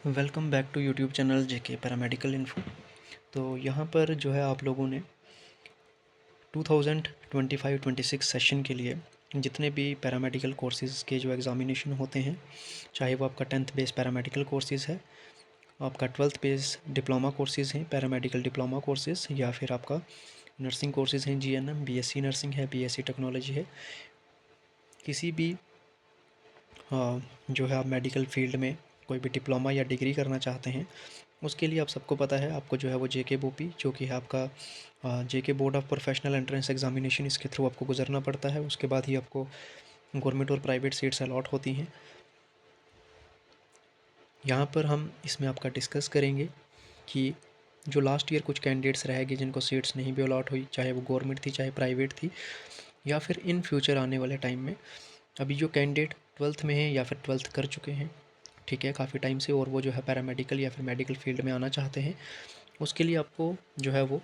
Welcome back to YouTube channel JK paramedical info. तो यहाँ पर जो है आप लोगों ने 2025-26 सेशन के लिए जितने भी पैरामेडिकल कोर्सेज़ के जो एग्ज़ामिनेशन होते हैं, चाहे वो आपका 10th बेस पैरामेडिकल कोर्सेज़ है, आपका 12th बेस डिप्लोमा कोर्सेज़ हैं, पैरामेडिकल डिप्लोमा कोर्सेज़, या फिर आपका नर्सिंग कोर्सेज़ हैं, जीएनएम, बीएससी नर्सिंग है, बीएससी टेक्नोलॉजी है, किसी भी जो है आप मेडिकल फील्ड में कोई भी डिप्लोमा या डिग्री करना चाहते हैं, उसके लिए आप सबको पता है आपको जो है वो जेके बोपी जो कि है आपका JK board of professional entrance examination, इसके थ्रू आपको गुजरना पड़ता है। उसके बाद ही आपको गवर्नमेंट और प्राइवेट सीट्स अलॉट होती हैं। यहाँ पर हम इसमें आपका डिस्कस करेंगे कि जो लास्ट ईयर कुछ कैंडिडेट्स रह गए जिनको सीट्स नहीं भी अलॉट हुई, चाहे वो गवर्नमेंट थी चाहे प्राइवेट थी, या फिर इन फ्यूचर आने वाले टाइम में अभी जो कैंडिडेट 12th में हैं या फिर 12th कर चुके हैं, ठीक है, काफ़ी टाइम से, और वो जो है पैरामेडिकल या फिर मेडिकल फील्ड में आना चाहते हैं, उसके लिए आपको जो है वो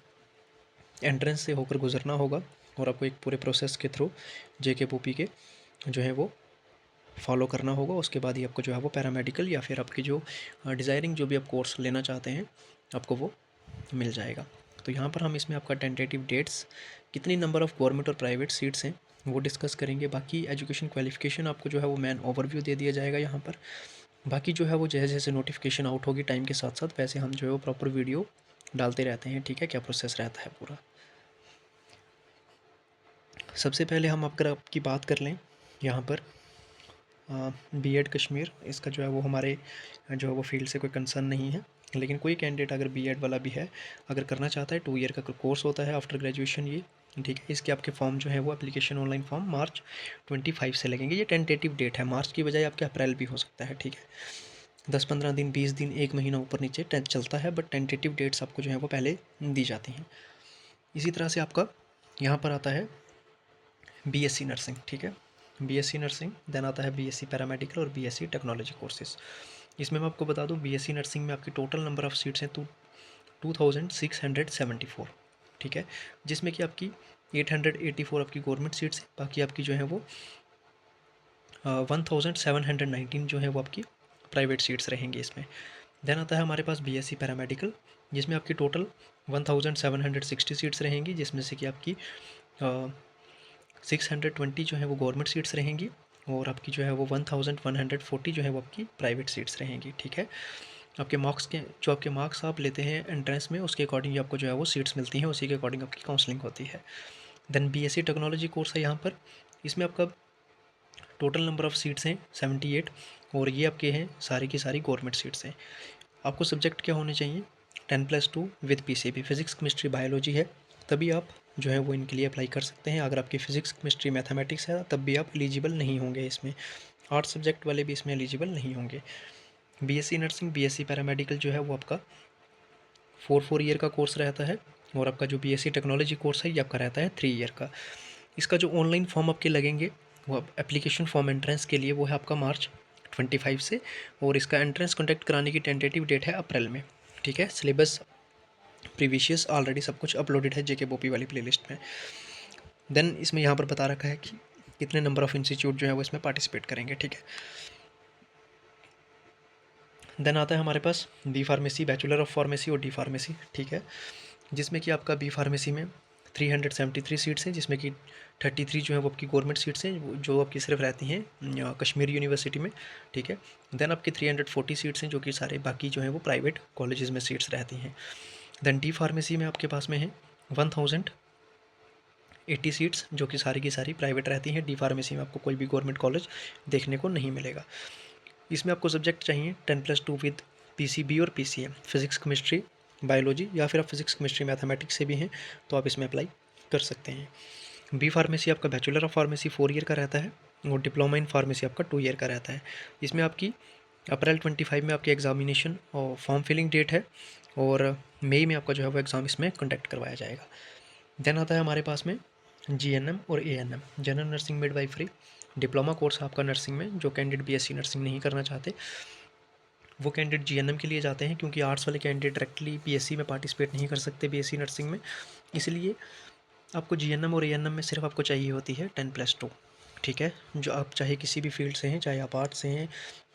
एंट्रेंस से होकर गुजरना होगा और आपको एक पूरे प्रोसेस के थ्रू जेके बोपी के जो है वो फॉलो करना होगा। उसके बाद ही आपको जो है वो पैरामेडिकल या फिर आपकी जो डिज़ायरिंग जो भी आप कोर्स लेना चाहते हैं आपको वो मिल जाएगा। तो यहाँ पर हम इसमें आपका टेंटेटिव डेट्स, कितनी नंबर ऑफ़ गवर्नमेंट और प्राइवेट सीट्स हैं वो डिस्कस करेंगे। बाकी एजुकेशन क्वालिफिकेशन आपको जो है वो मैन ओवरव्यू दे दिया जाएगा यहाँ पर। बाकी जो है वो जैसे जैसे नोटिफिकेशन आउट होगी टाइम के साथ साथ, वैसे हम जो है वो प्रॉपर वीडियो डालते रहते हैं, ठीक है, क्या प्रोसेस रहता है पूरा। सबसे पहले हम अगर आपकी बात कर लें यहाँ पर बीएड कश्मीर, इसका जो है वो हमारे जो है वो फील्ड से कोई कंसर्न नहीं है, लेकिन कोई कैंडिडेट अगर बीएड वाला भी है, अगर करना चाहता है, 2 ईयर का कोर्स होता है आफ्टर ग्रेजुएशन ये, ठीक है। इसके आपके फॉर्म जो है वो एप्लीकेशन ऑनलाइन फॉर्म मार्च 25 से लगेंगे। ये टेंटेटिव डेट है, मार्च की बजाय आपके अप्रैल भी हो सकता है, ठीक है। 10-15 दिन, 20 दिन, 1 महीना ऊपर नीचे चलता है, बट टेंटेटिव डेट्स आपको जो है वो पहले दी जाती हैं। इसी तरह से आपका यहाँ पर आता है बीएससी नर्सिंग, ठीक है, बीएससी नर्सिंग, देन आता है बीएससी पैरामेडिकल और बीएससी टेक्नोलॉजी कोर्सेज। इसमें मैं आपको बता दूं बीएससी नर्सिंग में आपकी टोटल नंबर ऑफ़ सीट्स हैं तो 2674, ठीक है, जिसमें कि आपकी 884 आपकी गवर्नमेंट सीट्स हैं, बाकी आपकी जो है वो 1719 जो है वो आपकी प्राइवेट सीट्स रहेंगी इसमें। देन आता है हमारे पास बीएससी पैरामेडिकल, जिसमें आपकी टोटल 1760 सीट्स रहेंगी, जिसमें से कि आपकी 620 जो है वो गवर्नमेंट सीट्स रहेंगी और आपकी जो है वो 1140 जो है वो आपकी प्राइवेट सीट्स रहेंगी, ठीक है। आपके मार्क्स के जो आपके मार्क्स आप लेते हैं एंट्रेंस में, उसके अकॉर्डिंग आपको जो है वो सीट्स मिलती हैं, उसी के अकॉर्डिंग आपकी काउंसलिंग होती है। देन बीएससी टेक्नोलॉजी कोर्स है यहाँ पर, इसमें आपका टोटल नंबर ऑफ़ सीट्स हैं 78 और ये आपके हैं सारी की सारी गवर्नमेंट सीट्स हैं। आपको सब्जेक्ट क्या होने चाहिए, 10+2 with PCB, physics chemistry biology है, तभी आप जो है वो इनके लिए अप्लाई कर सकते हैं। अगर आपकी फिजिक्स केमिस्ट्री मैथमेटिक्स है तब भी आप एलिजिबल नहीं होंगे इसमें, आर्ट्स सब्जेक्ट वाले भी इसमें एलिजिबल नहीं होंगे। बीएससी नर्सिंग, बीएससी पैरामेडिकल जो है वो आपका 4 ईयर का कोर्स रहता है और आपका जो बीएससी टेक्नोलॉजी कोर्स है ये आपका रहता है 3 ईयर का। इसका जो ऑनलाइन फॉर्म आपके लगेंगे वो एप्लीकेशन फॉर्म एंट्रेंस के लिए वो है आपका मार्च 25 से, और इसका एंट्रेंस कंडक्ट कराने की टेंटेटिव डेट है अप्रैल में, ठीक है। सिलेबस प्रीविशियस ऑलरेडी सब कुछ अपलोडेड है जेके बोपी वाली प्लेलिस्ट में। देन इसमें यहाँ पर बता रखा है कि कितने नंबर ऑफ़ इंस्टीट्यूट जो है वो इसमें पार्टिसिपेट करेंगे, ठीक है। देन आता है हमारे पास B pharmacy, bachelor of pharmacy और डी फार्मेसी, ठीक है, जिसमें कि आपका बी फार्मेसी में 373 सीट्स हैं, जिसमें कि 33 जो है वो आपकी गवर्नमेंट सीट्स हैं जो आपकी सिर्फ रहती हैं कश्मीर यूनिवर्सिटी में, ठीक है। देन आपकी 340 सीट्स हैं जो कि सारे बाकी जो है वो प्राइवेट कॉलेजेस में सीट्स रहती हैं। देन डी फार्मेसी में आपके पास में है 1080 सीट्स जो कि सारी की सारी प्राइवेट रहती हैं। डी फार्मेसी में आपको कोई भी गवर्नमेंट कॉलेज देखने को नहीं मिलेगा। इसमें आपको सब्जेक्ट चाहिए 10+2 विद पीसीबी और पीसीएम, फिजिक्स केमिस्ट्री बायोलॉजी, या फिर आप फिजिक्स केमिस्ट्री मैथमेटिक्स से भी हैं तो आप इसमें अप्लाई कर सकते हैं। बी फार्मेसी आपका बैचलर ऑफ फार्मेसी 4 ईयर का रहता है और डिप्लोमा इन फार्मेसी आपका 2 ईयर का रहता है। इसमें आपकी अप्रैल 25 में आपकी एग्जामिनेशन और फॉर्म फिलिंग डेट है और मई में आपका जो है वो एग्ज़ाम इसमें कंडक्ट करवाया जाएगा। देन आता है हमारे पास में जीएनएम और ANM, general nursing midwifery, diploma course आपका नर्सिंग में। जो कैंडिडेट बीएससी नर्सिंग नहीं करना चाहते वो कैंडिडेट जीएनएम के लिए जाते हैं, क्योंकि आर्ट्स वाले कैंडिडेट डायरेक्टली बीएससी में पार्टिसिपेट नहीं कर सकते बीएससी नर्सिंग में, इसलिए आपको जीएनएम और एएनएम में सिर्फ आपको चाहिए होती है 10+2, ठीक है। जो आप चाहे किसी भी फील्ड से हैं, चाहे आप आर्ट्स से हैं,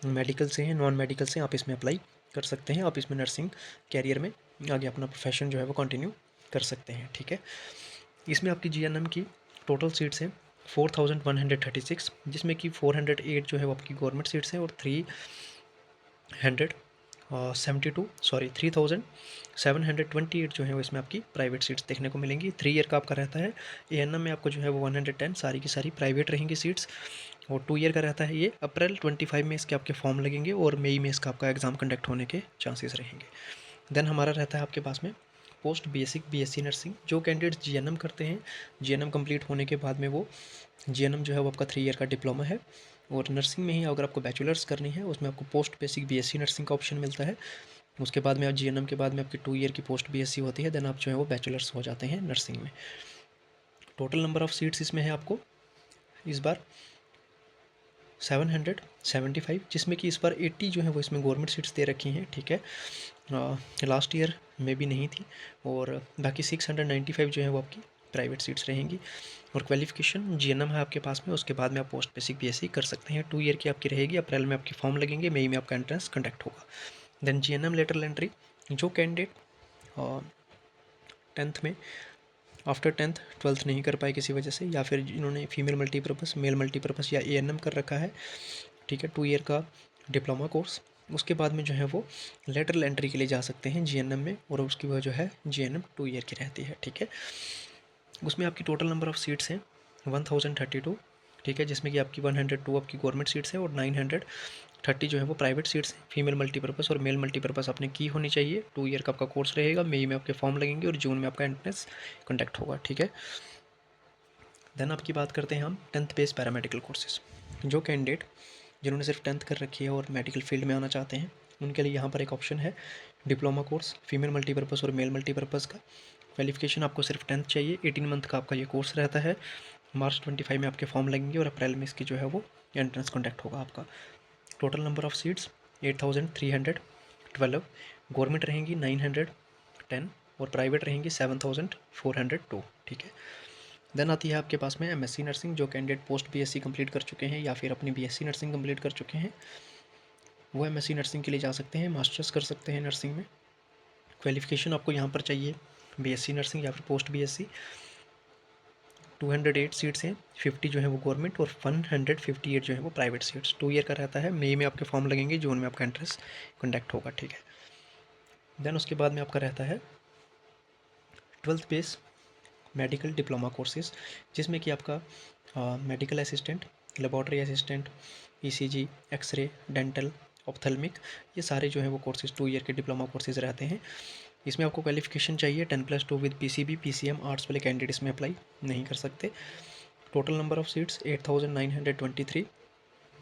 मेडिकल से हैं, नॉन मेडिकल से हैं, आप इसमें अप्लाई कर सकते हैं। आप इसमें नर्सिंग कैरियर में आगे अपना प्रोफेशन जो है वो कंटिन्यू कर सकते हैं। ठीक है। इसमें आपकी जीएनएम की टोटल सीट्स हैं 4136, जिसमें कि 408 जो है वो आपकी गवर्नमेंट सीट्स हैं और 3728 जो है वो इसमें आपकी प्राइवेट सीट्स देखने को मिलेंगी। 3 ईयर का आपका रहता है। एएनएम में आपको जो है वो 110 सारी की सारी प्राइवेट रहेंगी सीट्स, और 2 ईयर का रहता है। ये अप्रैल 25 में इसके आपके फॉर्म लगेंगे और मई में इसका आपका एग्ज़ाम कंडक्ट होने के चांसेस रहेंगे। देन हमारा रहता है आपके पास में पोस्ट बेसिक बीएससी नर्सिंग। जो कैंडिडेट्स जीएनएम करते हैं, जीएनएम कंप्लीट होने के बाद में वो जीएनएम जो है वो आपका 3 ईयर का डिप्लोमा है, और नर्सिंग में ही अगर आपको बैचलर्स करनी है उसमें आपको पोस्ट बेसिक बीएससी नर्सिंग का ऑप्शन मिलता है। उसके बाद में आप जीएनएम के बाद में आपकी 2 ईयर की पोस्ट बीएससी होती है, देन आप जो है वो बैचलर्स हो जाते हैं नर्सिंग में। टोटल नंबर ऑफ़ सीट्स इसमें है आपको इस बार 775, जिसमें कि इस बार 80 जो है वो इसमें गवर्नमेंट सीट्स दे रखी हैं। ठीक है। लास्ट ईयर में भी नहीं थी, और बाकी 695 जो है वो आपकी प्राइवेट सीट्स रहेंगी। और क्वालिफिकेशन जीएनएम है आपके पास में, उसके बाद में आप पोस्ट बेसिक बीएससी कर सकते हैं। 2 ईयर की आपकी रहेगी। अप्रैल में आपके फॉर्म लगेंगे, मई में आपका एंट्रेंस कंडक्ट होगा। देन जीएनएम लेटरल एंट्री, जो कैंडिडेट 10th में आफ्टर 10th 12th नहीं कर पाए किसी वजह से, या फिर जिन्होंने फीमेल मल्टीपर्पज़, मेल मल्टीपर्पज़ या एएनएम कर रखा है, ठीक है, 2 ईयर का डिप्लोमा कोर्स, उसके बाद में जो है वो लेटरल एंट्री के लिए जा सकते हैं जीएनएम में, और उसकी वह जो है जीएनएम 2 ईयर की रहती है। ठीक है। उसमें आपकी टोटल नंबर ऑफ़ सीट्स हैं 1032। ठीक है, जिसमें कि आपकी 102 आपकी गवर्नमेंट सीट्स हैं और 930 जो है वो प्राइवेट सीट्स हैं। फीमेल मल्टीपर्पज़ और मेल मल्टीपर्पज़ आपने की होनी चाहिए। 2 ईयर का आपका कोर्स रहेगा। मई में आपके फॉर्म लगेंगे और जून में आपका एंट्रेंस कंडक्ट होगा। ठीक है। देन आपकी बात करते हैं हम 10th बेस पैरामेडिकल कोर्सेज। जो कैंडिडेट जिन्होंने सिर्फ 10th कर रखी है और मेडिकल फील्ड में आना चाहते हैं, उनके लिए यहाँ पर एक ऑप्शन है डिप्लोमा कोर्स फीमेल मल्टीपर्पज़ और मेल मल्टीपर्पज़ का। क्वालिफिकेशन आपको सिर्फ 10th चाहिए। 18 मंथ का आपका ये कोर्स रहता है। मार्च 25 में आपके फॉर्म लगेंगे और अप्रैल में इसकी जो है वो एंट्रेंस कंडक्ट होगा आपका। Total number of seats 8312। Government रहेंगी 910 और प्राइवेट रहेंगी 7402। ठीक है। देन आती है आपके पास में एमएससी नर्सिंग। जो कैंडिडेट पोस्ट बीएससी कंप्लीट कर चुके हैं या फिर अपनी बीएससी नर्सिंग कंप्लीट कर चुके हैं, वो एमएससी नर्सिंग के लिए जा सकते हैं, मास्टर्स कर सकते हैं नर्सिंग में। क्वालिफिकेशन आपको यहाँ पर चाहिए बीएससी नर्सिंग या फिर पोस्ट बीएससी। 208 सीट्स हैं, 50 जो है वो गवर्नमेंट और 158 जो है वो प्राइवेट सीट्स। 2 ईयर का रहता है। मई में आपके फॉर्म लगेंगे, जून में आपका एंट्रेंस कंडक्ट होगा। ठीक है। देन उसके बाद में आपका रहता है 12th base medical diploma courses, जिसमें कि आपका medical assistant, laboratory assistant, ECG, X-ray, dental, ophthalmic, ये सारे जो है वो कोर्सेज 2 ईयर के डिप्लोमा कोर्सेज रहते हैं। इसमें आपको क्वालिफिकेशन चाहिए 10+2 विद पीसीबी, पीसीएम। आर्ट्स वाले कैंडिडेट इसमें अप्लाई नहीं कर सकते। Total number of seats 8923।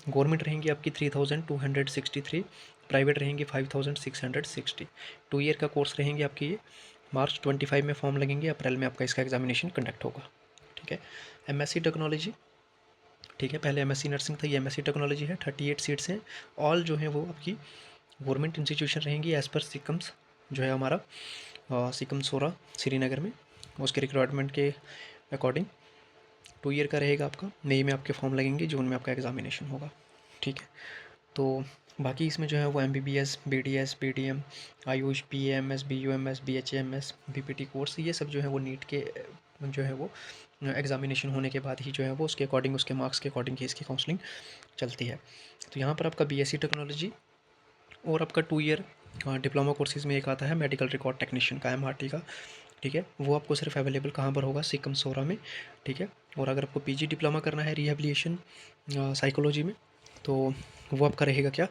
Government रहेंगी आपकी 3263, प्राइवेट रहेंगी 5660। 2 ईयर का कोर्स रहेंगे आपकी ये। मार्च 25 में फॉर्म लगेंगे, अप्रैल में आपका इसका एग्जामिनेशन कंडक्ट होगा। ठीक है। एमएससी टेक्नोलॉजी, ठीक है, पहले एमएससी नर्सिंग था, ये एमएससी टेक्नोलॉजी है। 38 सीट्स हैं। ऑल जो है वो आपकी गवर्नमेंट इंस्टीट्यूशन रहेंगी एज़ पर सिकम्स जो है हमारा सिकम सोरा श्रीनगर में, उसके रिक्वायरमेंट के अकॉर्डिंग। 2 ईयर का रहेगा आपका। मई में आपके फॉर्म लगेंगे, जून में आपका एग्जामिनेशन होगा। ठीक है। तो बाकी इसमें जो है वो MBBS, BDS, BDM, Ayush, BAMS, BUMS, BHMS, BPT course, ये सब जो है वो नीट के जो है वो एग्जामिनेशन होने के बाद ही जो है वो उसके अकॉर्डिंग, उसके मार्क्स के अकॉर्डिंग ही इसकी काउंसलिंग चलती है। तो यहाँ पर आपका बीएससी टेक्नोलॉजी और आपका 2 ईयर डिप्लोमा कोर्सेज़ में एक आता है मेडिकल रिकॉर्ड टेक्नीशियन का, एमआरटी का। ठीक है। वो आपको सिर्फ अवेलेबल कहाँ पर होगा? सिकम सोरा में। ठीक है। और अगर आपको पीजी डिप्लोमा करना है रिहेबिलिटेशन साइकोलॉजी में, तो वो आपका रहेगा क्या,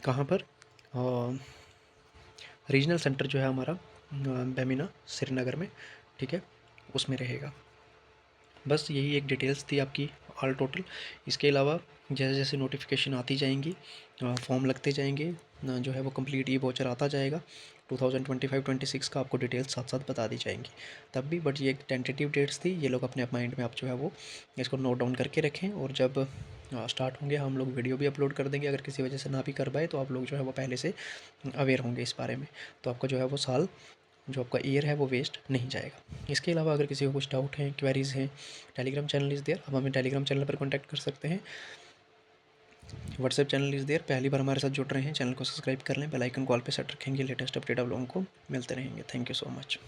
कहाँ पर? रीजनल सेंटर जो है हमारा बेमिना श्रीनगर में। ठीक है, उसमें रहेगा। बस यही एक डिटेल्स थी आपकी ऑल टोटल। इसके अलावा जैसे जैसे नोटिफिकेशन आती जाएंगी, फॉर्म लगते जाएंगे, जो है वो कंप्लीट ई वोचर आता जाएगा 2025-26 का, आपको डिटेल्स साथ साथ बता दी जाएंगी तब भी। बट ये एक टेंटेटिव डेट्स थी, ये लोग अपने माइंड में आप जो है वो इसको नोट डाउन करके रखें, और जब स्टार्ट होंगे हम लोग वीडियो भी अपलोड कर देंगे। अगर किसी वजह से ना भी कर पाए तो आप लोग जो है वो पहले से अवेयर होंगे इस बारे में, तो आपका जो है वो साल जो आपका ईयर है वो वेस्ट नहीं जाएगा। इसके अलावा अगर किसी को कुछ डाउट है, क्वेरीज़ हैं, टेलीग्राम चैनल इज़ देयर, आप हमें टेलीग्राम चैनल पर कॉन्टैक्ट कर सकते हैं। WhatsApp channel is there. पहली बार हमारे साथ जुड़ रहे हैं, चैनल को सब्सक्राइब कर लें, बेल आइकन को ऑल पे सेट रखेंगे, लेटेस्ट अपडेट आप लोगों को मिलते रहेंगे। Thank you so much.